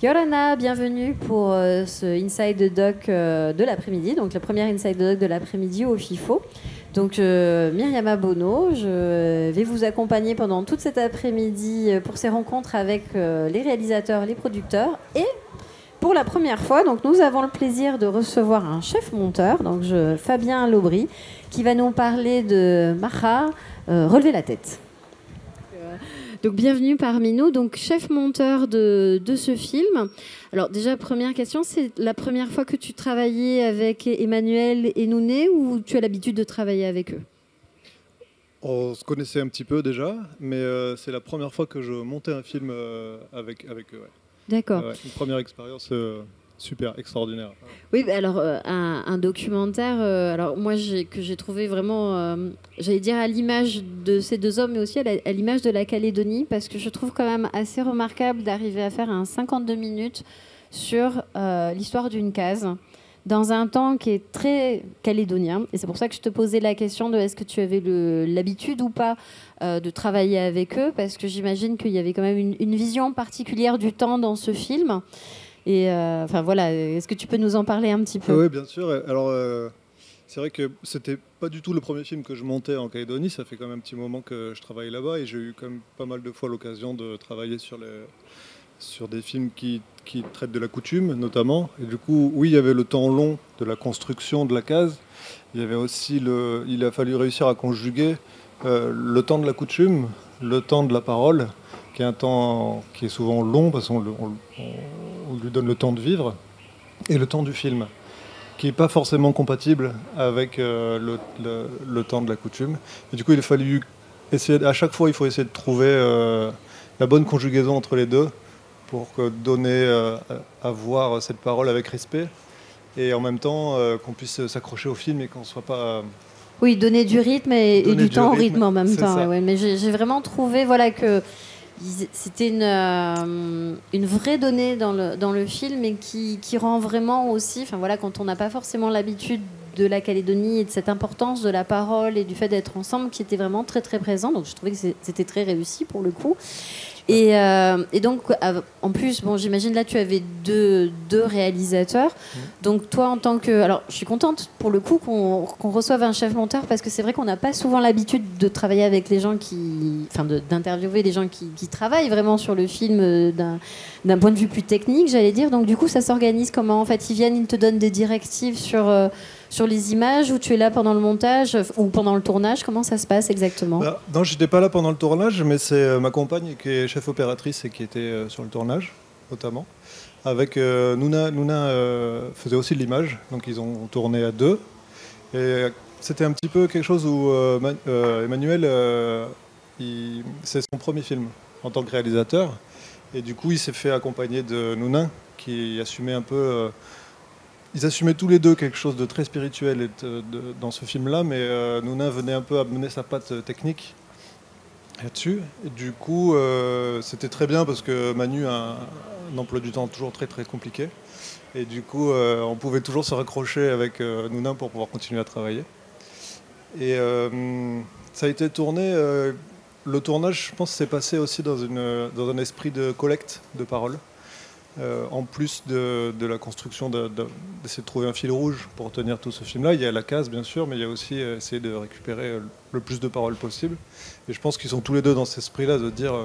Yorana, bienvenue pour ce Inside Doc de l'après-midi, donc le premier Inside Doc de l'après-midi au FIFO. Donc Myriam Bono, je vais vous accompagner pendant toute cet après-midi pour ces rencontres avec les réalisateurs, les producteurs. Et pour la première fois, donc, nous avons le plaisir de recevoir un chef monteur, donc Fabien Lobry, qui va nous parler de Macha, Relever la tête. Donc bienvenue parmi nous, donc chef monteur de ce film. Alors déjà, première question, c'est la première fois que tu travaillais avec Emmanuel et Nouné ou tu as l'habitude de travailler avec eux? On se connaissait un petit peu déjà, mais c'est la première fois que je montais un film avec eux. Ouais. D'accord. Une première expérience super, extraordinaire. Oui, alors un documentaire, alors moi que j'ai trouvé vraiment, j'allais dire à l'image de ces deux hommes, mais aussi à l'image de la Calédonie, parce que je trouve quand même assez remarquable d'arriver à faire un 52 minutes sur l'histoire d'une case, dans un temps qui est très calédonien. Et c'est pour ça que je te posais la question de est-ce que tu avais l'habitude ou pas de travailler avec eux, parce que j'imagine qu'il y avait quand même une vision particulière du temps dans ce film. Et enfin voilà, est-ce que tu peux nous en parler un petit peu? Oui, bien sûr. Alors, c'est vrai que c'était pas du tout le premier film que je montais en Calédonie. Ça fait quand même un petit moment que je travaille là-bas et j'ai eu quand même pas mal de fois l'occasion de travailler sur des films qui traitent de la coutume, notamment. Et du coup, oui, il y avait le temps long de la construction de la case. Il y avait aussi il a fallu réussir à conjuguer le temps de la coutume, le temps de la parole, qui est un temps qui est souvent long parce qu'on lui donne le temps de vivre, et le temps du film, qui n'est pas forcément compatible avec le temps de la coutume. Et du coup, il a fallu essayer, à chaque fois, il faut essayer de trouver la bonne conjugaison entre les deux pour donner à voir cette parole avec respect, et en même temps qu'on puisse s'accrocher au film et qu'on ne soit pas... Oui, donner du rythme et du temps au rythme en même temps. Ouais, mais j'ai vraiment trouvé voilà, que c'était une vraie donnée dans le film et qui rend vraiment aussi, enfin voilà, quand on n'a pas forcément l'habitude de la Calédonie et de cette importance de la parole et du fait d'être ensemble, qui était vraiment très très présent. Donc je trouvais que c'était très réussi pour le coup. Et donc, en plus, bon, j'imagine là, tu avais deux réalisateurs. Donc, toi, en tant que... Alors, je suis contente, pour le coup, qu'on reçoive un chef-monteur, parce que c'est vrai qu'on n'a pas souvent l'habitude de travailler avec les gens Enfin, d'interviewer les gens qui travaillent vraiment sur le film d'un point de vue plus technique, j'allais dire. Donc, du coup, ça s'organise comment? En fait, ils viennent, ils te donnent des directives sur les images, ou tu es là pendant le montage ou pendant le tournage? Comment ça se passe exactement? Non, je n'étais pas là pendant le tournage, mais c'est ma compagne qui est chef opératrice et qui était sur le tournage, notamment. Avec Nouna faisait aussi de l'image, donc ils ont tourné à deux. Et c'était un petit peu quelque chose où Emmanuel, c'est son premier film en tant que réalisateur. Et du coup, il s'est fait accompagner de Nouna, qui assumait un peu... Ils assumaient tous les deux quelque chose de très spirituel dans ce film-là, mais Nouna venait un peu amener sa patte technique là-dessus. Et du coup, c'était très bien parce que Manu a un emploi du temps toujours très très compliqué. Et du coup, on pouvait toujours se raccrocher avec Nouna pour pouvoir continuer à travailler. Et ça a été tourné... le tournage, je pense, s'est passé aussi dans un esprit de collecte de paroles. En plus de la construction d'essayer de trouver un fil rouge pour tenir tout ce film-là, il y a la case bien sûr, mais il y a aussi essayer de récupérer le plus de paroles possible. Et je pense qu'ils sont tous les deux dans cet esprit-là de dire,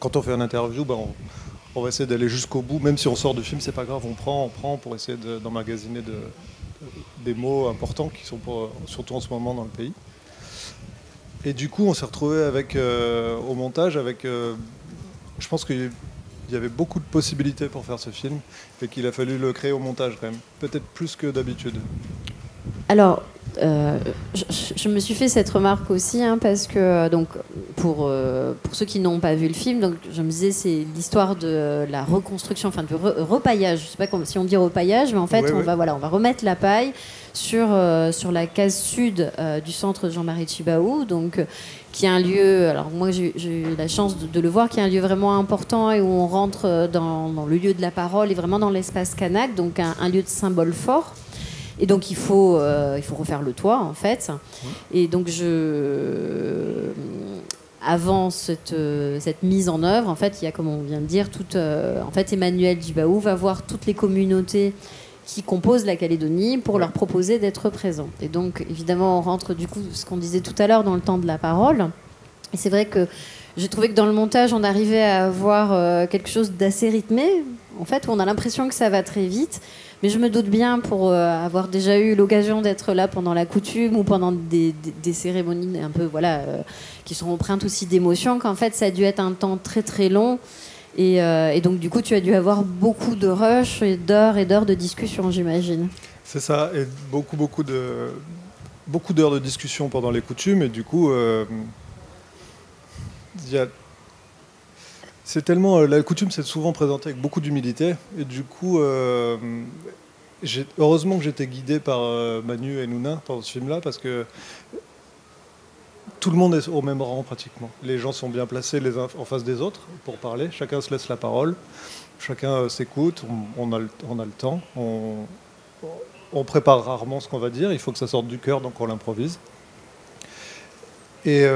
quand on fait une interview, on va essayer d'aller jusqu'au bout, même si on sort du film, c'est pas grave, on prend pour essayer d'emmagasiner des mots importants qui sont surtout en ce moment dans le pays. Et du coup, on s'est retrouvé au montage avec, je pense qu'il y avait beaucoup de possibilités pour faire ce film et qu'il a fallu le créer au montage quand même, peut-être plus que d'habitude. Alors, je me suis fait cette remarque aussi, parce que donc pour ceux qui n'ont pas vu le film, donc je me disais c'est l'histoire de la reconstruction, enfin du repaillage. Je sais pas si on dit repaillage, mais en fait on va remettre la paille sur la case sud du centre Jean-Marie Tjibaou, donc qui est un lieu. Alors moi j'ai eu la chance de le voir, qui est un lieu vraiment important et où on rentre dans le lieu de la parole et vraiment dans l'espace kanak, donc un lieu de symbole fort. Et donc il faut refaire le toit en fait. Et donc avant cette mise en œuvre, en fait, il y a, comme on vient de dire, en fait, Emmanuel Djibaou va voir toutes les communautés qui composent la Calédonie pour leur proposer d'être présents. Et donc, évidemment, on rentre du coup, ce qu'on disait tout à l'heure, dans le temps de la parole. Et c'est vrai que j'ai trouvé que dans le montage, on arrivait à avoir quelque chose d'assez rythmé, en fait, où on a l'impression que ça va très vite. Mais je me doute bien, pour avoir déjà eu l'occasion d'être là pendant la coutume ou pendant des cérémonies un peu, qui sont empreintes aussi d'émotion, qu'en fait, ça a dû être un temps très très long. Et donc, du coup, tu as dû avoir beaucoup de rush et d'heures de discussion, j'imagine. C'est ça, et beaucoup d'heures de discussion pendant les coutumes, et du coup, c'est tellement la coutume, c'est souvent présenté avec beaucoup d'humilité, et du coup, heureusement que j'étais guidé par Manu et Nouna pendant ce film-là, parce que tout le monde est au même rang pratiquement. Les gens sont bien placés les uns en face des autres pour parler. Chacun se laisse la parole. Chacun s'écoute. On a le temps. On prépare rarement ce qu'on va dire. Il faut que ça sorte du cœur, donc on l'improvise. Et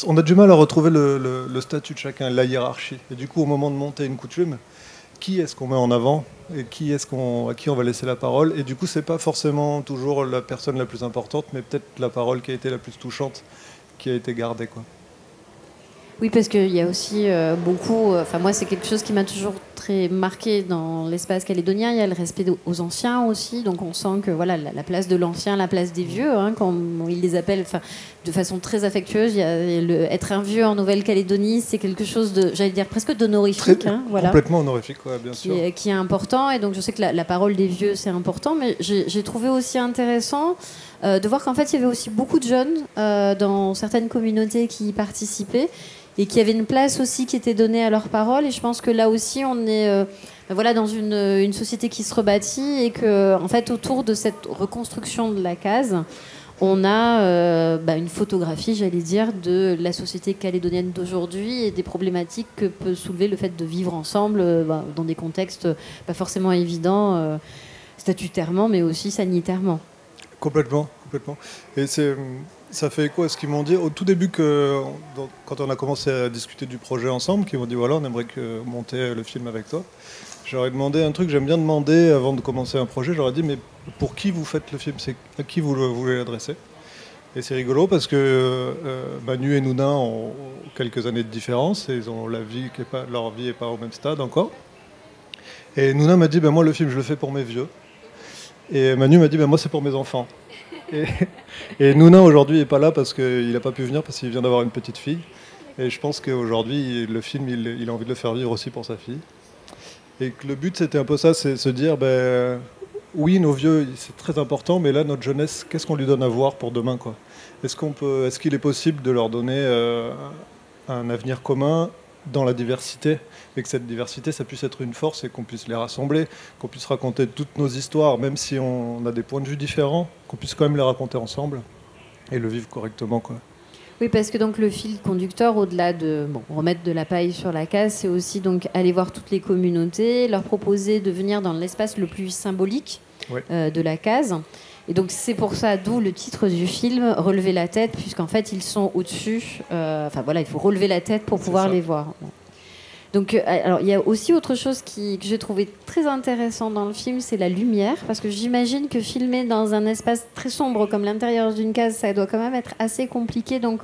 on a du mal à retrouver le statut de chacun, la hiérarchie. Et du coup, au moment de monter une coutume, qui est-ce qu'on met en avant et à qui on va laisser la parole. Et du coup, c'est pas forcément toujours la personne la plus importante, mais peut-être la parole qui a été la plus touchante qui a été gardée, quoi. Oui, parce qu'il y a aussi beaucoup... Enfin, moi, c'est quelque chose qui m'a toujours très marqué dans l'espace calédonien. Il y a le respect aux anciens aussi. Donc, on sent que voilà, la place de l'ancien, la place des vieux, comme ils les appellent, de façon très affectueuse. Être un vieux en Nouvelle-Calédonie, c'est quelque chose de, j'allais dire, presque d'honorifique. Complètement honorifique, ouais, bien sûr. Qui est important. Et donc, je sais que la parole des vieux, c'est important. Mais j'ai trouvé aussi intéressant de voir qu'en fait, il y avait aussi beaucoup de jeunes dans certaines communautés qui y participaient, et qu'il y avait une place aussi qui était donnée à leurs paroles. Et je pense que là aussi, on est dans une société qui se rebâtit, et que, en fait, autour de cette reconstruction de la case, on a une photographie, j'allais dire, de la société calédonienne d'aujourd'hui et des problématiques que peut soulever le fait de vivre ensemble dans des contextes pas forcément évidents, statutairement, mais aussi sanitairement. Complètement. Et ça fait écho à ce qu'ils m'ont dit au tout début, quand on a commencé à discuter du projet ensemble, qu'ils m'ont dit voilà, on aimerait monter le film avec toi. J'aurais demandé un truc, j'aime bien demander avant de commencer un projet, j'aurais dit mais pour qui vous faites le film, c'est à qui vous voulez l'adresser? Et c'est rigolo parce que Manu et Nouna ont quelques années de différence, et ils ont leur vie n'est pas au même stade encore. Et Nouna m'a dit moi le film je le fais pour mes vieux. Et Manu m'a dit moi c'est pour mes enfants. Et Nouna aujourd'hui n'est pas là parce qu'il n'a pas pu venir, parce qu'il vient d'avoir une petite fille. Et je pense qu'aujourd'hui, le film, il a envie de le faire vivre aussi pour sa fille. Et que le but, c'était un peu ça, c'est se dire, oui, nos vieux, c'est très important, mais là, notre jeunesse, qu'est-ce qu'on lui donne à voir pour demain, quoi? Est-ce qu'il est possible de leur donner un avenir commun dans la diversité, et que cette diversité, ça puisse être une force, et qu'on puisse les rassembler, qu'on puisse raconter toutes nos histoires, même si on a des points de vue différents, qu'on puisse quand même les raconter ensemble et le vivre correctement, quoi. Oui, parce que donc le fil conducteur, au-delà de remettre de la paille sur la case, c'est aussi donc aller voir toutes les communautés, leur proposer de venir dans l'espace le plus symbolique de la case. Et donc c'est pour ça, d'où le titre du film, Relever la tête, puisqu'en fait ils sont au-dessus. Il faut relever la tête pour pouvoir les voir. Donc, alors, il y a aussi autre chose que j'ai trouvé très intéressant dans le film, c'est la lumière, parce que j'imagine que filmer dans un espace très sombre comme l'intérieur d'une case, ça doit quand même être assez compliqué. Donc,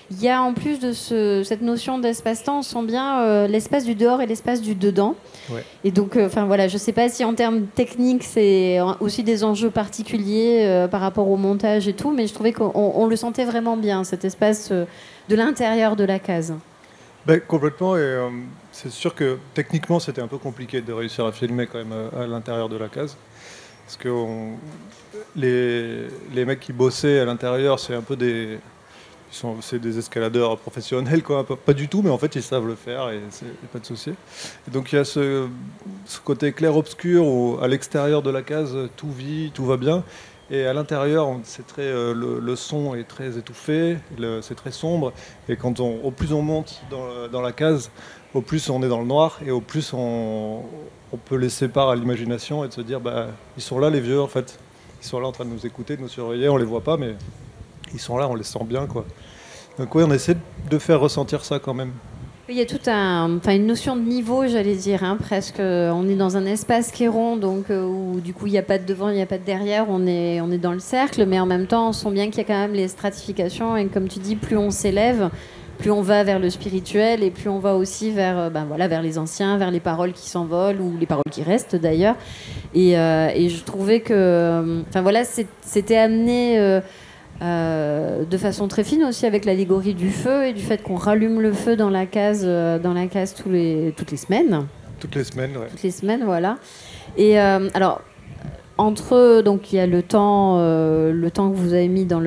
il y a en plus de cette notion d'espace-temps, on sent bien l'espace du dehors et l'espace du dedans. Ouais. Et donc, je ne sais pas si en termes techniques, c'est aussi des enjeux particuliers par rapport au montage et tout, mais je trouvais qu'on le sentait vraiment bien, cet espace de l'intérieur de la case. Complètement, et c'est sûr que techniquement c'était un peu compliqué de réussir à filmer quand même à l'intérieur de la case, parce que les mecs qui bossaient à l'intérieur, c'est un peu c'est des escaladeurs professionnels, quoi. Pas du tout, mais en fait ils savent le faire, et c'est pas de souci. Et donc il y a ce côté clair-obscur où à l'extérieur de la case tout vit, tout va bien. Et à l'intérieur, le son est très étouffé, c'est très sombre. Et au plus on monte dans la case, au plus on est dans le noir, et au plus on peut laisser part à l'imagination et de se dire, ils sont là les vieux en fait. Ils sont là en train de nous écouter, de nous surveiller, on les voit pas, mais ils sont là, on les sent bien, quoi. Donc oui, on essaie de faire ressentir ça quand même. Il y a toute une notion de niveau, j'allais dire, hein, presque. On est dans un espace qui est rond, donc où du coup il n'y a pas de devant, il n'y a pas de derrière, on est dans le cercle, mais en même temps on sent bien qu'il y a quand même les stratifications, et comme tu dis, plus on s'élève, plus on va vers le spirituel, et plus on va aussi vers, vers les anciens, vers les paroles qui s'envolent, ou les paroles qui restent d'ailleurs. Et je trouvais que c'était amené... de façon très fine aussi avec l'allégorie du feu et du fait qu'on rallume le feu dans la case toutes les semaines. Toutes les semaines, ouais. Toutes les semaines, voilà. Et alors, entre donc il y a le temps que vous avez mis dans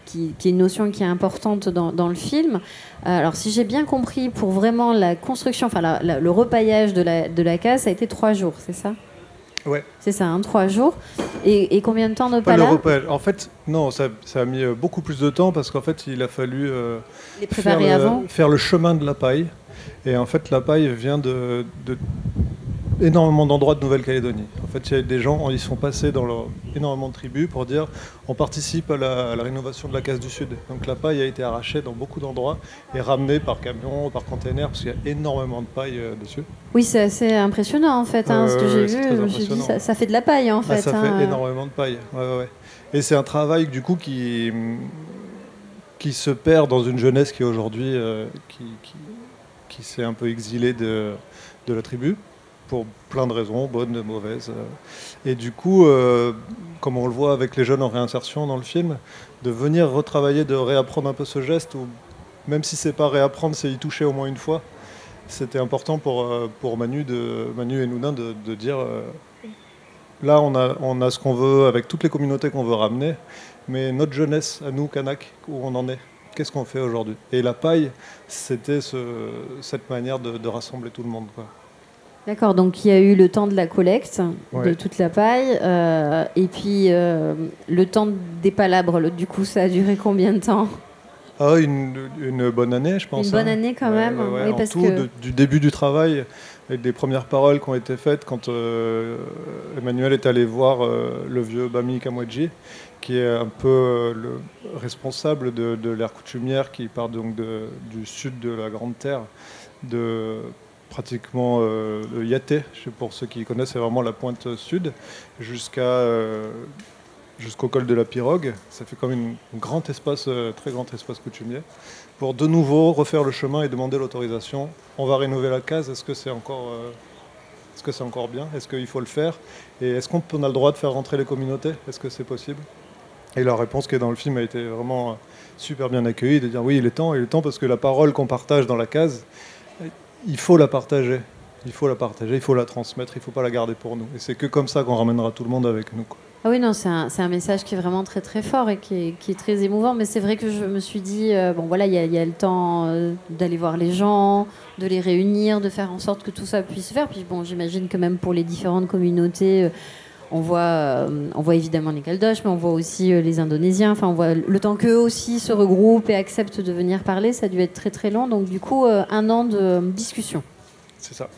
qui est une notion qui est importante dans le film. Alors, si j'ai bien compris, pour vraiment la construction, le repaillage de la case, ça a été 3 jours, c'est ça ? Ouais. C'est ça, 3 jours. Et combien de temps de pas le palabres ? repas. En fait, non, ça a mis beaucoup plus de temps parce qu'en fait, il a fallu les préparer avant. Faire le chemin de la paille. Et en fait, la paille vient de énormément d'endroits de Nouvelle-Calédonie. En fait, il y a des gens, ils sont passés dans énormément de tribus pour dire on participe à la rénovation de la case du Sud. Donc la paille a été arrachée dans beaucoup d'endroits et ramenée par camion, par container, parce qu'il y a énormément de paille dessus. Oui, c'est assez impressionnant en fait. Ce que j'ai vu, je me suis dit, ça fait de la paille en fait. Ça fait énormément de paille. Ouais. Et c'est un travail du coup qui se perd dans une jeunesse qui aujourd'hui qui s'est un peu exilée de la tribu, pour plein de raisons, bonnes, mauvaises. Et du coup, comme on le voit avec les jeunes en réinsertion dans le film, de venir retravailler, de réapprendre un peu ce geste, ou même si c'est pas réapprendre, c'est y toucher au moins une fois. C'était important pour Manu et Nouna de dire là on a ce qu'on veut avec toutes les communautés qu'on veut ramener, mais notre jeunesse, à nous, Kanak, où on en est, qu'est-ce qu'on fait aujourd'hui ? Et la paille, c'était cette manière de rassembler tout le monde, quoi. D'accord, donc il y a eu le temps de la collecte de toute la paille, et puis le temps des palabres. Du coup, ça a duré combien de temps ? Une bonne année, je pense. Une bonne année quand même. Oui, parce que du début du travail, avec des premières paroles qui ont été faites quand Emmanuel est allé voir le vieux Bami Kamwadji, qui est un peu le responsable de l'ère coutumière qui part donc du sud de la Grande Terre, de pratiquement le Yaté, pour ceux qui connaissent, c'est vraiment la pointe sud, jusqu'au col de la Pirogue. Ça fait comme un grand espace, très grand espace coutumier, pour de nouveau refaire le chemin et demander l'autorisation. On va rénover la case, est-ce que c'est encore bien ? Est-ce qu'il faut le faire ? Et est-ce qu'on a le droit de faire rentrer les communautés ? Est-ce que c'est possible ? Et la réponse qui est dans le film a été vraiment super bien accueillie, de dire oui, il est temps parce que la parole qu'on partage dans la case, il faut la partager, il faut la transmettre, il ne faut pas la garder pour nous. Et c'est que comme ça qu'on ramènera tout le monde avec nous, quoi. Ah oui, non, c'est un message qui est vraiment très très fort et qui est très émouvant. Mais c'est vrai que je me suis dit, il y a le temps d'aller voir les gens, de les réunir, de faire en sorte que tout ça puisse se faire. Puis bon, j'imagine que même pour les différentes communautés, on voit évidemment les Caldoches, mais on voit aussi les Indonésiens. Enfin, on voit le temps qu'eux aussi se regroupent et acceptent de venir parler. Ça a dû être très très long. Donc du coup, 1 an de discussion. C'est ça.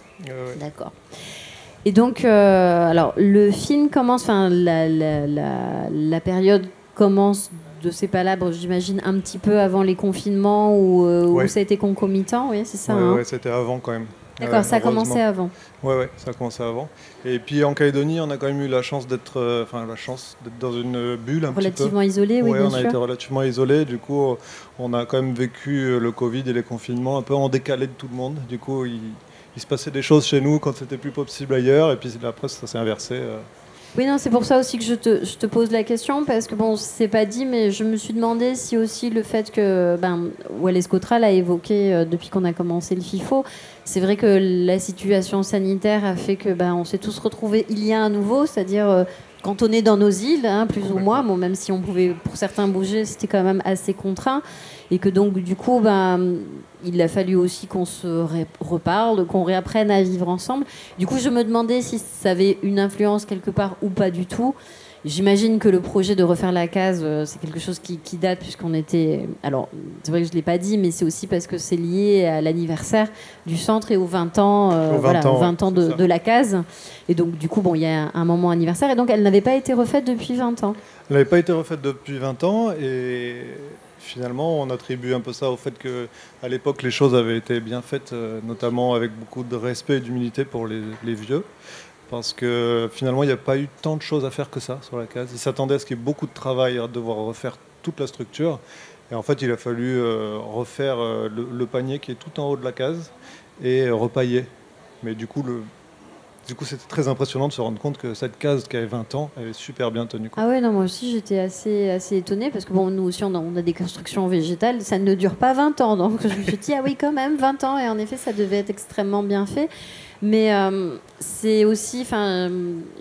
D'accord. Et donc, alors le film commence, la période commence de ces palabres, j'imagine, un petit peu avant les confinements où ça a été concomitant, oui, c'est ça. Oui, c'était avant quand même. D'accord, ça a commencé avant. Oui, ça a commencé avant. Et puis en Calédonie, on a quand même eu la chance d'être dans une bulle relativement isolée, oui, bien sûr. On a été relativement isolés. Du coup, on a quand même vécu le Covid et les confinements un peu en décalé de tout le monde. Du coup, il se passait des choses chez nous quand c'était plus possible ailleurs. Et puis après, ça s'est inversé. Oui, non, c'est pour ça aussi que je te pose la question, parce que bon, c'est pas dit, mais je me suis demandé si aussi le fait que Wallace Cottrell l'a évoqué depuis qu'on a commencé le FIFO, c'est vrai que la situation sanitaire a fait que on s'est tous retrouvés il y a à nouveau, c'est-à-dire cantonnés dans nos îles, plus ou moins. Bon, même si on pouvait pour certains bouger, c'était quand même assez contraint. Et que donc, du coup, il a fallu aussi qu'on se reparle, qu'on réapprenne à vivre ensemble. Du coup, je me demandais si ça avait une influence quelque part ou pas du tout. J'imagine que le projet de refaire la case, c'est quelque chose qui date, puisqu'on était... Alors, c'est vrai que je ne l'ai pas dit, mais c'est aussi parce que c'est lié à l'anniversaire du centre et aux 20 ans, aux 20 ans de la case. Et donc, du coup, il y a un moment anniversaire. Et donc, elle n'avait pas été refaite depuis 20 ans. Elle n'avait pas été refaite depuis 20 ans. finalement, on attribue un peu ça au fait qu'à l'époque, les choses avaient été bien faites, notamment avec beaucoup de respect et d'humilité pour les vieux. Parce que finalement, il n'y a pas eu tant de choses à faire que ça sur la case. Ils s'attendaient à ce qu'il y ait beaucoup de travail, à devoir refaire toute la structure. Et en fait, il a fallu refaire le panier qui est tout en haut de la case et repailler. Mais du coup, c'était très impressionnant de se rendre compte que cette case qui avait 20 ans, elle est super bien tenue, quoi. Ah ouais, non, moi aussi j'étais assez étonnée parce que bon, nous aussi on a des constructions végétales, ça ne dure pas 20 ans. Donc je me suis dit, ah oui, quand même, 20 ans. Et en effet, ça devait être extrêmement bien fait. Mais c'est aussi,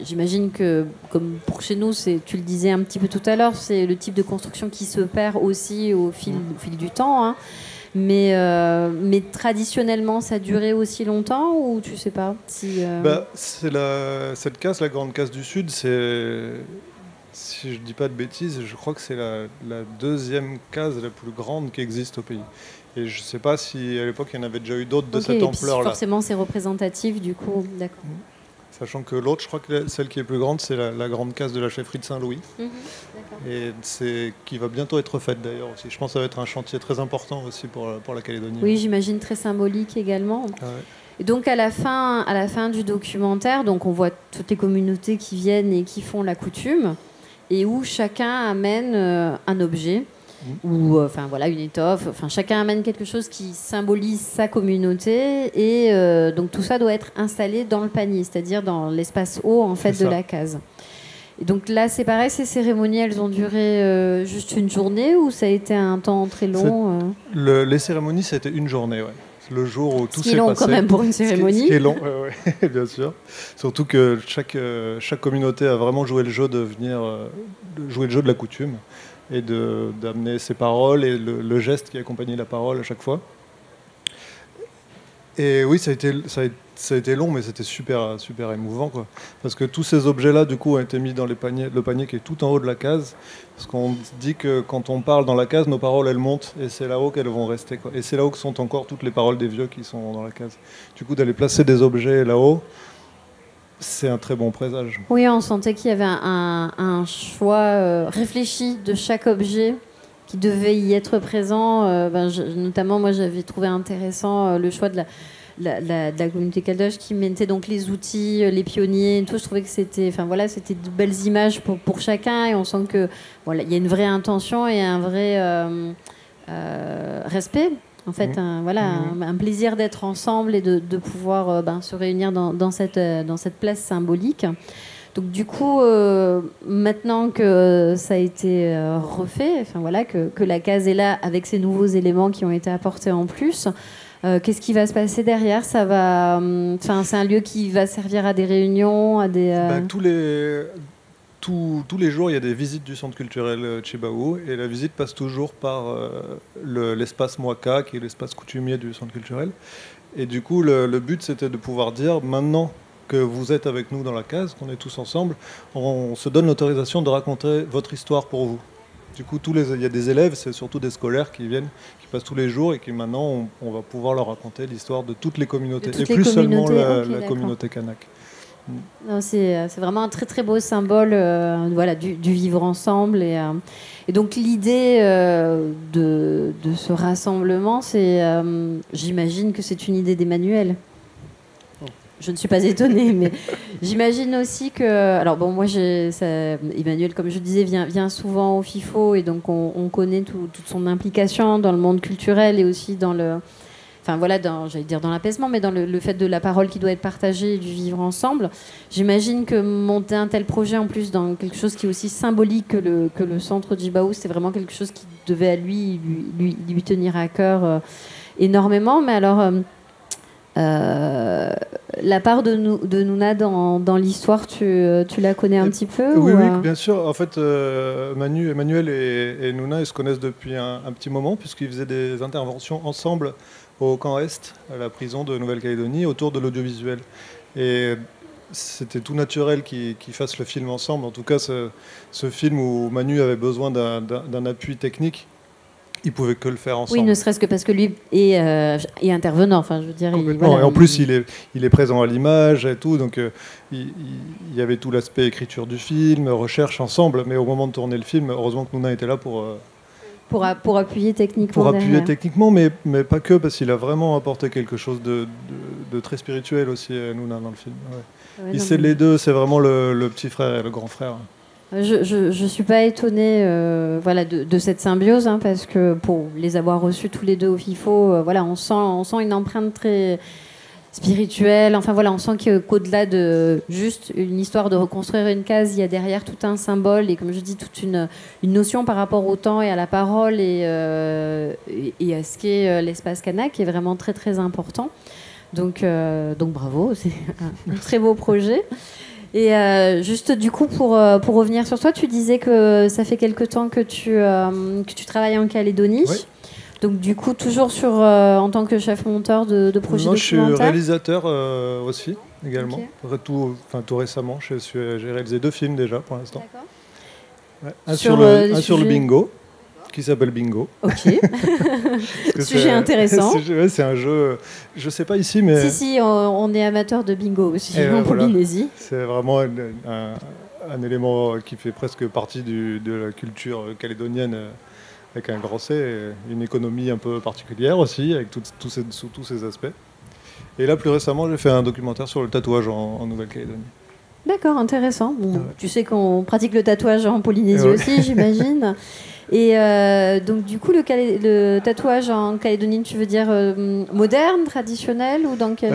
j'imagine que comme pour chez nous, tu le disais un petit peu tout à l'heure, c'est le type de construction qui se perd aussi au fil du temps. Hein. Mais traditionnellement, ça durait aussi longtemps ou tu sais pas si, cette case, la grande case du Sud, c'est, si je dis pas de bêtises, je crois que c'est la deuxième case la plus grande qui existe au pays. Et je sais pas si à l'époque il y en avait déjà eu d'autres de cette ampleur-là. Forcément, c'est représentatif du coup, d'accord. Sachant que l'autre, je crois que celle qui est plus grande, c'est la grande case de la chefferie de Saint-Louis. Et qui va bientôt être faite d'ailleurs aussi. Je pense que ça va être un chantier très important aussi pour la Calédonie. Oui, j'imagine très symbolique également. Ah ouais. Et donc à la fin du documentaire, donc on voit toutes les communautés qui viennent et qui font la coutume, et où chacun amène un objet. Ou une étoffe, chacun amène quelque chose qui symbolise sa communauté et donc tout ça doit être installé dans le panier, c'est-à-dire dans l'espace haut en fait de la case. Et donc là c'est pareil, ces cérémonies elles ont duré juste une journée ou ça a été un temps très long Les cérémonies c'était une journée, ouais. Le jour où tout s'est passé. Ce qui est long quand même pour une cérémonie. Ce qui est long, ouais, bien sûr. Surtout que chaque communauté a vraiment joué le jeu de venir jouer le jeu de la coutume et d'amener ses paroles et le geste qui accompagnait la parole à chaque fois. Et oui, ça a été long, mais c'était super émouvant, quoi. Parce que tous ces objets-là, du coup, ont été mis dans le panier qui est tout en haut de la case. Parce qu'on dit que quand on parle dans la case, nos paroles, elles montent, et c'est là-haut qu'elles vont rester, quoi. Et c'est là-haut que sont encore toutes les paroles des vieux qui sont dans la case. Du coup, d'aller placer des objets là-haut, c'est un très bon présage. Oui, on sentait qu'il y avait un choix réfléchi de chaque objet qui devait y être présent. Notamment, moi, j'avais trouvé intéressant le choix de la communauté caldoche qui mettait donc les outils, les pionniers et tout. Je trouvais que c'était de belles images pour chacun et on sent que il y a une vraie intention et un vrai respect. En fait, un plaisir d'être ensemble et de pouvoir se réunir dans cette place symbolique. Donc du coup, maintenant que ça a été refait, que la case est là avec ces nouveaux éléments qui ont été apportés en plus, qu'est-ce qui va se passer derrière ? C'est un lieu qui va servir à des réunions, à des... Tous les jours, il y a des visites du centre culturel Tchibahou et la visite passe toujours par l'espace Mwaka, qui est l'espace coutumier du centre culturel. Et du coup, le but, c'était de pouvoir dire, maintenant que vous êtes avec nous dans la case, qu'on est tous ensemble, on se donne l'autorisation de raconter votre histoire pour vous. Du coup, il y a des élèves, c'est surtout des scolaires qui viennent, qui passent tous les jours et qui maintenant, on va pouvoir leur raconter l'histoire de toutes les communautés, et plus seulement la communauté kanak. C'est vraiment un très très beau symbole du vivre ensemble et donc l'idée de ce rassemblement, j'imagine que c'est une idée d'Emmanuel. Je ne suis pas étonnée, mais j'imagine aussi que... Alors bon, moi, Emmanuel, comme je disais, vient souvent au FIFO et donc on connaît toute son implication dans le monde culturel et aussi dans le... j'allais dire dans l'apaisement, mais dans le fait de la parole qui doit être partagée et du vivre ensemble. J'imagine que monter un tel projet, en plus, dans quelque chose qui est aussi symbolique que le centre Tchibahou, c'est vraiment quelque chose qui devait à lui tenir à cœur énormément. Mais alors, la part de Nouna dans l'histoire, tu la connais un petit peu Oui, bien sûr. En fait, Emmanuel et Nouna, ils se connaissent depuis un petit moment, puisqu'ils faisaient des interventions ensemble au camp Est, à la prison de Nouvelle-Calédonie, autour de l'audiovisuel. Et c'était tout naturel qu'ils fassent le film ensemble. En tout cas, ce film où Manu avait besoin d'un appui technique, ils pouvaient que le faire ensemble. Oui, ne serait-ce que parce que lui est intervenant. Enfin, je veux dire. Et en plus, il est présent à l'image et tout, donc il y avait tout l'aspect écriture du film, recherche ensemble. Mais au moment de tourner le film, heureusement que Nouna était là Pour appuyer techniquement. Pour appuyer techniquement, mais pas que, parce qu'il a vraiment apporté quelque chose de très spirituel aussi, Nouna, dans le film. Ouais. C'est les deux, c'est vraiment le petit frère et le grand frère. Je suis pas étonnée de cette symbiose, hein, parce que pour les avoir reçus tous les deux au FIFO, on sent une empreinte très spirituelle. Enfin voilà, on sent qu'au-delà de juste une histoire de reconstruire une case, il y a derrière tout un symbole et, comme je dis, toute une notion par rapport au temps et à la parole et à ce qu'est l'espace Cana, qui est vraiment très très important. Donc bravo, c'est un très beau projet. Et juste du coup, pour revenir sur toi, tu disais que ça fait quelque temps que tu travailles en Calédonie. Oui. Donc du coup, toujours en tant que chef monteur de projets documentaires. Je suis réalisateur aussi, également. Okay. Tout récemment, j'ai réalisé 2 films déjà pour l'instant. D'accord. Ouais. Un sur le bingo, qui s'appelle Bingo. Ok. Sujet intéressant. C'est un jeu, je ne sais pas ici, mais... Si, on est amateur de bingo aussi en Polynésie. C'est vraiment un élément qui fait presque partie de la culture calédonienne, avec un grand C, et une économie un peu particulière aussi, avec sous tous ces aspects. Et là, plus récemment, j'ai fait un documentaire sur le tatouage en Nouvelle-Calédonie. D'accord, intéressant. Bon, ouais. Tu sais qu'on pratique le tatouage en Polynésie aussi, j'imagine. Et donc, du coup, le tatouage en Calédonie, tu veux dire moderne, traditionnel, ou dans quel...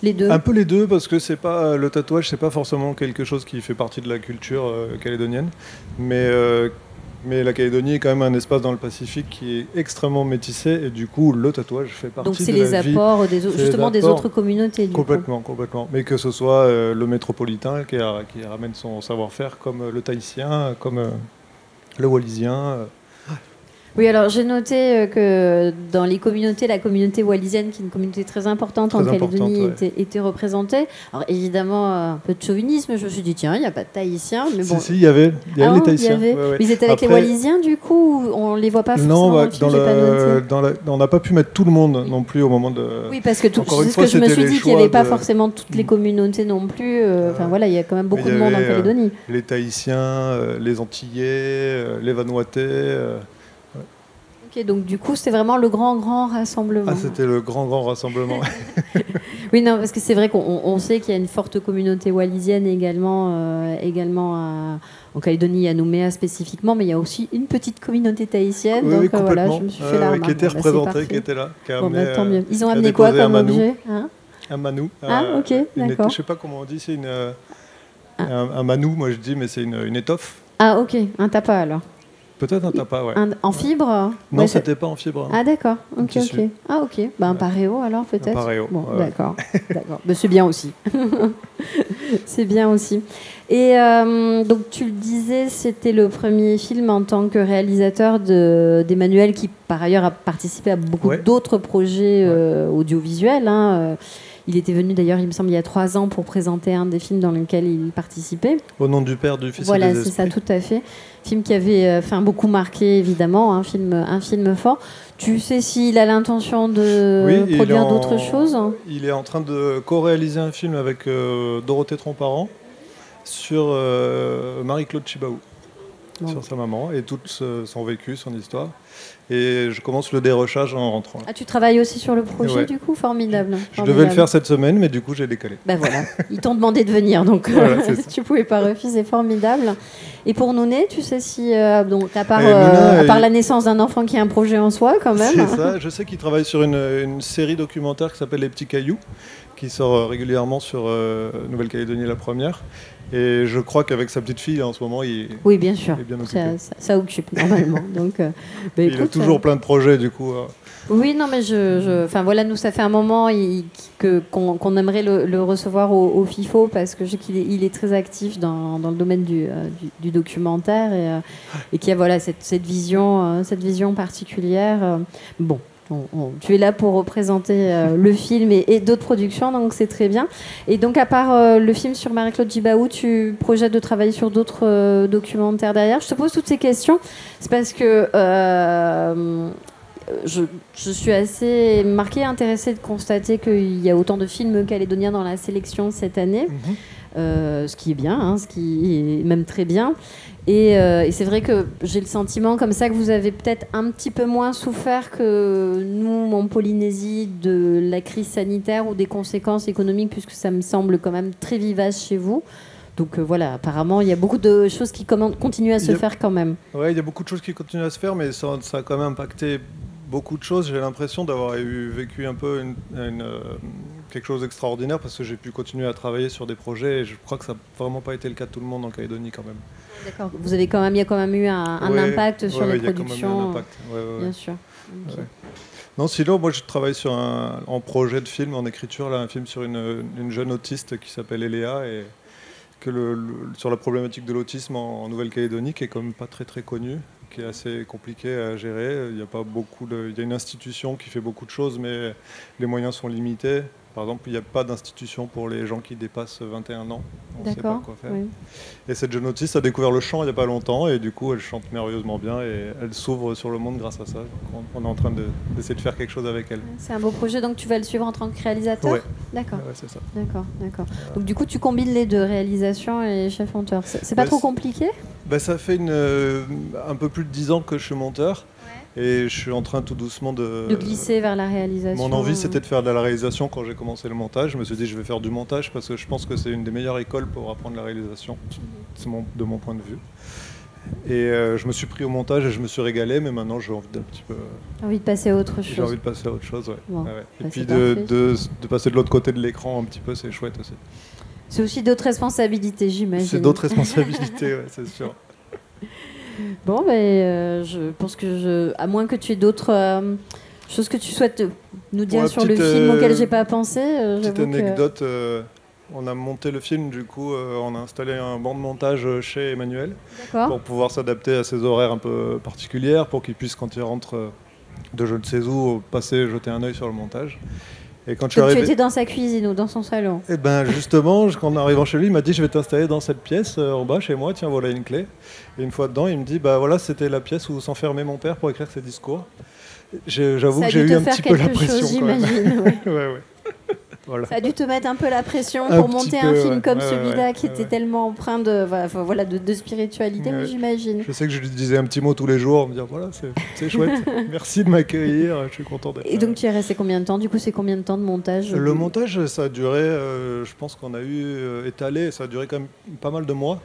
Les deux. Un peu les deux, parce que le tatouage, c'est pas forcément quelque chose qui fait partie de la culture calédonienne, mais la Calédonie est quand même un espace dans le Pacifique qui est extrêmement métissé, et du coup, le tatouage fait partie de la vie. Donc c'est les apports des autres communautés. Complètement. Mais que ce soit le métropolitain qui ramène son savoir-faire, comme le tahitien, comme le wallisien. Oui, alors j'ai noté que dans les communautés, la communauté wallisienne, qui est une communauté très importante en Calédonie, était représentée. Alors évidemment, un peu de chauvinisme, je me suis dit, tiens, il n'y a pas de Tahitiens. Mais bon. Si, il y avait les Tahitiens. Ouais. Mais ils étaient avec les Wallisiens, du coup, on ne les voit pas forcément dans le film, on n'a pas pu mettre tout le monde non plus au moment de... Oui, parce que c'est ce que je me suis dit, qu'il n'y avait pas forcément toutes les communautés non plus. Il y a quand même beaucoup de monde en Calédonie. Les Tahitiens, les Antillais, les Vanuatais... Ok, donc du coup, c'était vraiment le grand rassemblement. Ah, c'était le grand rassemblement. Oui, non, parce que c'est vrai qu'on sait qu'il y a une forte communauté wallisienne également en Calédonie, à Nouméa spécifiquement, mais il y a aussi une petite communauté tahitienne. Oui, donc voilà, je me suis fait la remarque. Qui était représentée, qui était là. Tant mieux. Ils ont amené quoi comme objet, hein? Un manou. Ok, d'accord. Je sais pas comment on dit, c'est un manou, moi je dis, mais c'est une étoffe. Ah, ok, un tapa alors. Peut-être un tapa, ouais. En fibre? Non, c'était pas en fibre. Ah, d'accord. Ok. Ah, ok. Un paréo, alors, peut-être? Un paréo. Bon, d'accord. Mais c'est bien aussi. C'est bien aussi. Et donc, tu le disais, c'était le premier film en tant que réalisateur d'Emmanuel, qui, par ailleurs, a participé à beaucoup d'autres projets audiovisuels, hein. Il était venu d'ailleurs, il me semble, il y a 3 ans pour présenter un des films dans lequel il participait. Au nom du Père, du Fils et des Voilà, Esprits. c'est ça, tout à fait. Film qui avait beaucoup marqué, évidemment, un film fort. Tu sais s'il a l'intention de produire d'autres choses? Il est en train de co-réaliser un film avec Dorothée Tromparent sur Marie-Claude Chibaou, sur sa maman, et tout son vécu, son histoire. Et je commence le dérochage en rentrant. Ah, tu travailles aussi sur le projet, du coup? Formidable. Je devais le faire cette semaine, mais du coup, j'ai décalé. Ben voilà, ils t'ont demandé de venir, donc voilà, tu ne pouvais pas refuser. Formidable. Et pour Nouné, tu sais si, à part la naissance d'un enfant qui est un projet en soi, quand même. C'est ça, je sais qu'il travaille sur une série documentaire qui s'appelle Les Petits Cailloux, qui sort régulièrement sur Nouvelle-Calédonie, la première. Et je crois qu'avec sa petite fille, en ce moment, oui, bien sûr. Il est bien occupé. Ça occupe normalement. Donc, il a toujours plein de projets, du coup. Oui, non, mais nous, ça fait un moment qu'on aimerait le recevoir au FIFO, parce que je sais qu'il est très actif dans le domaine du documentaire et qu'il y a cette vision particulière. Bon. Tu es là pour représenter le film et d'autres productions, donc c'est très bien. Et donc, à part le film sur Marie-Claude Chibaou, tu projettes de travailler sur d'autres documentaires derrière? Je te pose toutes ces questions, c'est parce que je suis assez marquée, intéressée de constater qu'il y a autant de films calédoniens dans la sélection cette année. ce qui est bien, hein, ce qui est même très bien. Et c'est vrai que j'ai le sentiment comme ça que vous avez peut-être un petit peu moins souffert que nous en Polynésie de la crise sanitaire ou des conséquences économiques, puisque ça me semble quand même très vivace chez vous. Donc voilà, apparemment, il y a beaucoup de choses qui continuent à se faire quand même. Oui, il y a beaucoup de choses qui continuent à se faire, mais ça a quand même impacté beaucoup de choses. J'ai l'impression d'avoir vécu un peu quelque chose d'extraordinaire parce que j'ai pu continuer à travailler sur des projets et je crois que ça n'a vraiment pas été le cas de tout le monde en Calédonie quand même. D'accord, il y a quand même eu un impact sur les productions. Bien sûr. Okay. Non, sinon, moi je travaille sur un projet de film en écriture, là, un film sur une jeune autiste qui s'appelle Eléa et sur la problématique de l'autisme en Nouvelle-Calédonie, qui est quand même pas très très connue, qui est assez compliquée à gérer. Il y a une institution qui fait beaucoup de choses, mais les moyens sont limités. Par exemple, il n'y a pas d'institution pour les gens qui dépassent 21 ans. On ne sait pas quoi faire. Oui. Et cette jeune autiste a découvert le chant il n'y a pas longtemps et du coup, elle chante merveilleusement bien et elle s'ouvre sur le monde grâce à ça. Donc, on est en train d'essayer de faire quelque chose avec elle. C'est un beau projet, donc tu vas le suivre en tant que réalisateur ? Oui. D'accord. Ouais, c'est ça. D'accord. Donc du coup, tu combines les deux, réalisation et chef monteur. C'est pas trop compliqué ? Ça fait un peu plus de 10 ans que je suis monteur. Et je suis en train tout doucement de glisser vers la réalisation. Mon envie, c'était de faire de la réalisation quand j'ai commencé le montage. Je me suis dit, je vais faire du montage parce que je pense que c'est une des meilleures écoles pour apprendre la réalisation, de mon point de vue. Et je me suis pris au montage et je me suis régalé, mais maintenant j'ai envie d'un petit peu... Envie de passer à autre chose. J'ai envie de passer à autre chose, ouais. Bon, Et puis de passer de l'autre côté de l'écran un petit peu, c'est chouette aussi. C'est aussi d'autres responsabilités, j'imagine. C'est d'autres responsabilités, ouais, c'est sûr. Bon, je pense que à moins que tu aies d'autres choses que tu souhaites nous dire sur le film auquel j'ai pas pensé. Petite anecdote, on a monté le film, du coup, on a installé un banc de montage chez Emmanuel pour pouvoir s'adapter à ses horaires un peu particulières, pour qu'il puisse, quand il rentre de je ne sais où, jeter un œil sur le montage. Et quand tu étais dans sa cuisine ou dans son salon? Et ben justement, en arrivant chez lui, il m'a dit, je vais t'installer dans cette pièce en bas chez moi, tiens, voilà une clé. Et une fois dedans, il me dit, voilà, c'était la pièce où s'enfermait mon père pour écrire ses discours. J'avoue que j'ai eu un petit peu la pression. J'imagine. Ouais. Voilà. Ça a dû te mettre un peu la pression pour monter un film comme celui-là qui était tellement empreint de spiritualité, j'imagine. Je sais que je lui disais un petit mot tous les jours, me dire voilà, c'est chouette, merci de m'accueillir, je suis content d'être là. Et donc tu es resté combien de temps? Du coup, c'est combien de temps de montage? Le montage, ça a duré, je pense qu'on a étalé, ça a duré quand même pas mal de mois,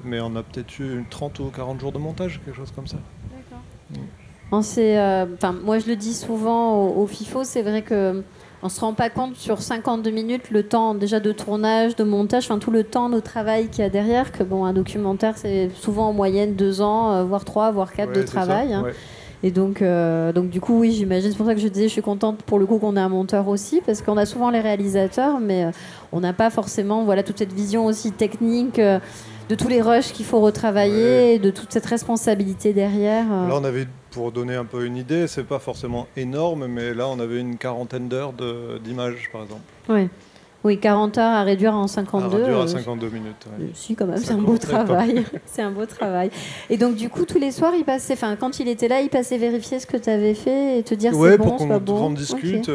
mais on a peut-être eu 30 ou 40 jours de montage, quelque chose comme ça. D'accord. Moi, je le dis souvent au FIFO, c'est vrai que on ne se rend pas compte sur 52 minutes le temps déjà de tournage, de montage, tout le temps de travail qu'il y a derrière, que un documentaire c'est souvent en moyenne 2 ans, voire 3, voire 4 de travail. Hein. Et donc du coup oui, j'imagine, c'est pour ça que je disais je suis contente pour le coup qu'on ait un monteur aussi, parce qu'on a souvent les réalisateurs, mais on n'a pas forcément toute cette vision aussi technique de tous les rushs qu'il faut retravailler, de toute cette responsabilité derrière. Là on avait, pour donner un peu une idée, c'est pas forcément énorme, mais là on avait une quarantaine d'heures d'images par exemple. Oui, 40 heures à réduire en 52. À réduire à 52 minutes. Si, quand même, c'est un beau travail. C'est un beau travail. Et donc, du coup, tous les soirs, quand il était là, il passait vérifier ce que tu avais fait et te dire c'est bon, c'est pas bon. Pour qu'on discute.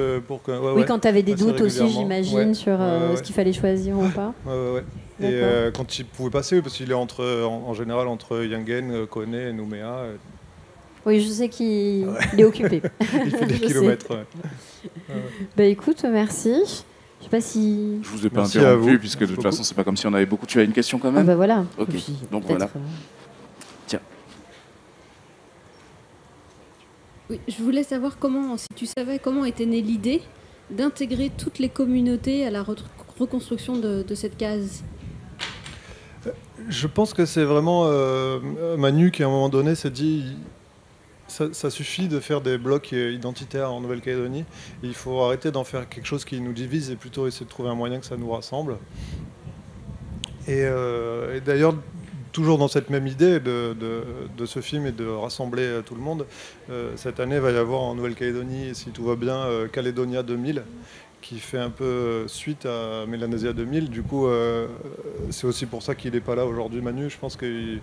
Oui, quand tu avais des doutes aussi, j'imagine, sur ce qu'il fallait choisir ou pas. Et quand il pouvait passer, parce qu'il est en général entre Yangen, Kone et Nouméa. Oui, je sais qu'il est occupé. Il fait des kilomètres. Écoute, merci. Je sais pas si... Je vous ai pas interrompu, puisque de toute façon, c'est pas comme si on avait beaucoup... Tu as une question quand même? Voilà. Ok, donc voilà. Tiens. Oui, je voulais savoir si tu savais comment était née l'idée d'intégrer toutes les communautés à la reconstruction de cette case. Je pense que c'est vraiment Manu qui, à un moment donné, s'est dit... Ça suffit de faire des blocs identitaires en Nouvelle-Calédonie. Il faut arrêter d'en faire quelque chose qui nous divise et plutôt essayer de trouver un moyen que ça nous rassemble. Et d'ailleurs, toujours dans cette même idée de ce film et de rassembler tout le monde, cette année, il va y avoir en Nouvelle-Calédonie, si tout va bien, Calédonia 2000, qui fait un peu suite à Mélanésia 2000. Du coup, c'est aussi pour ça qu'il n'est pas là aujourd'hui, Manu. Je pense que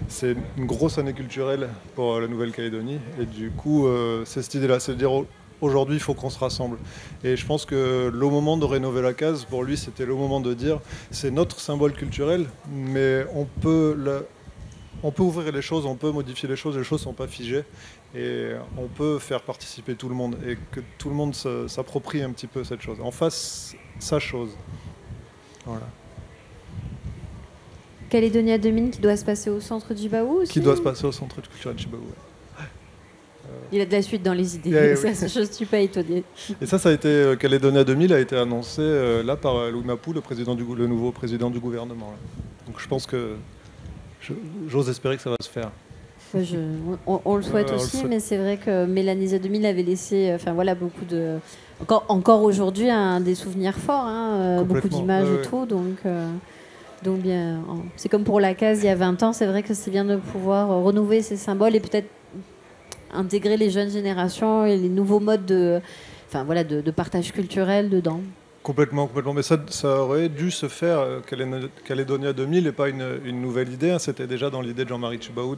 c'est une grosse année culturelle pour la Nouvelle-Calédonie. Et du coup, c'est cette idée-là, c'est de dire aujourd'hui, il faut qu'on se rassemble. Et je pense que le moment de rénover la case, pour lui, c'était le moment de dire c'est notre symbole culturel, mais on peut ouvrir les choses, on peut modifier les choses ne sont pas figées. Et on peut faire participer tout le monde et que tout le monde s'approprie un petit peu cette chose, en fasse sa chose. Voilà. Calédonia 2000 qui doit se passer au centre Djibaou aussi. Qui doit se passer au centre culturel Djibaou. Ouais. Il a de la suite dans les idées. Je ne suis pas étonnée. Et ça a été Calédonia 2000 a été annoncé là par Louis Mapou, le nouveau président du gouvernement. Là. Donc je pense que j'ose espérer que ça va se faire. On le souhaite aussi, mais c'est vrai que Mélanésia 2000 avait laissé, beaucoup de, encore aujourd'hui, des souvenirs forts, beaucoup d'images et tout, donc bien, c'est comme pour la case il y a 20 ans, c'est vrai que c'est bien de pouvoir renouveler ces symboles et peut-être intégrer les jeunes générations et les nouveaux modes de partage culturel dedans. Complètement. Mais ça aurait dû se faire. Calédonia 2000 n'est pas une nouvelle idée. C'était déjà dans l'idée de Jean-Marie Tjibaou,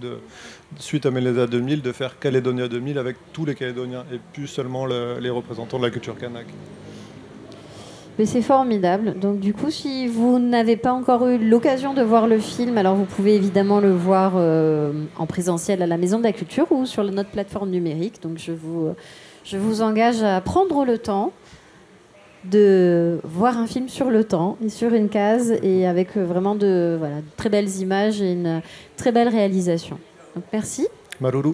suite à Mélanésia 2000, de faire Calédonia 2000 avec tous les Calédoniens et plus seulement les représentants de la culture kanak. Mais c'est formidable. Donc du coup, si vous n'avez pas encore eu l'occasion de voir le film, alors vous pouvez évidemment le voir en présentiel à la Maison de la Culture ou sur notre plateforme numérique. Donc je vous engage à prendre le temps de voir un film sur le temps et sur une case et avec vraiment de très belles images et une très belle réalisation. Donc merci. Maruru.